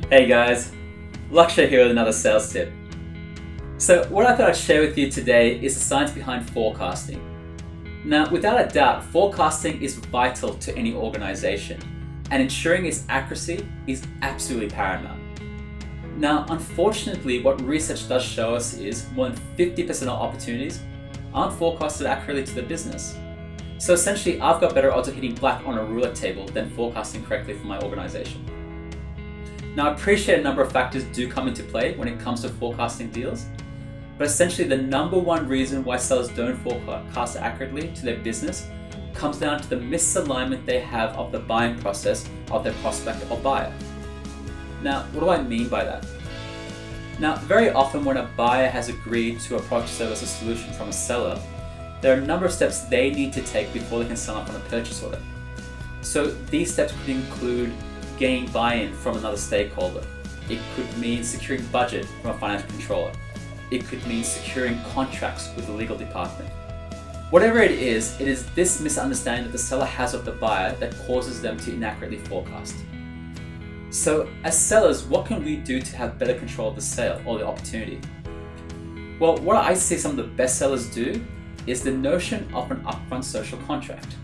Hey guys, Luxsho here with another sales tip. So what I thought I'd share with you today is the science behind forecasting. Now, without a doubt, forecasting is vital to any organization, and ensuring its accuracy is absolutely paramount. Now, unfortunately, what research does show us is more than 50% of opportunities aren't forecasted accurately to the business. So essentially, I've got better odds of hitting black on a roulette table than forecasting correctly for my organization. Now, I appreciate a number of factors do come into play when it comes to forecasting deals, but essentially the number one reason why sellers don't forecast accurately to their business comes down to the misalignment they have of the buying process of their prospect or buyer. Now, what do I mean by that? Now, very often when a buyer has agreed to a product, service, or solution from a seller, there are a number of steps they need to take before they can sign up on a purchase order. So these steps could include gaining buy-in from another stakeholder. It could mean securing budget from a financial controller. It could mean securing contracts with the legal department. Whatever it is this misunderstanding that the seller has of the buyer that causes them to inaccurately forecast. So as sellers, what can we do to have better control of the sale or the opportunity? Well, what I see some of the best sellers do is the notion of an upfront social contract.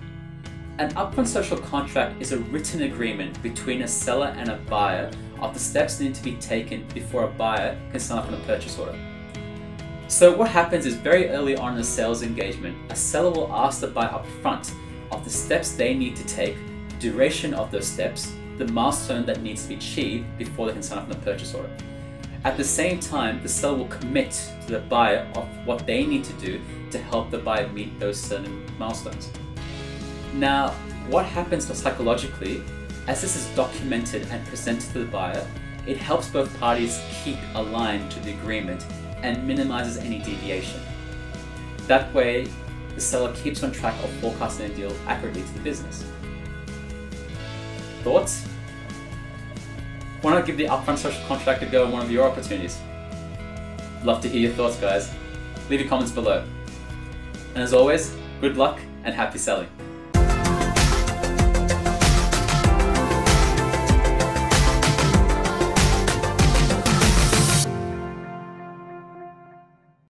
An upfront social contract is a written agreement between a seller and a buyer of the steps that need to be taken before a buyer can sign up on a purchase order. So what happens is very early on in a sales engagement, a seller will ask the buyer up front of the steps they need to take, the duration of those steps, the milestone that needs to be achieved before they can sign up on a purchase order. At the same time, the seller will commit to the buyer of what they need to do to help the buyer meet those certain milestones. Now, what happens psychologically, as this is documented and presented to the buyer, it helps both parties keep aligned to the agreement and minimizes any deviation. That way, the seller keeps on track of forecasting a deal accurately to the business. Thoughts? Why not give the upfront social contract a go on one of your opportunities? Love to hear your thoughts, guys. Leave your comments below. And as always, good luck and happy selling.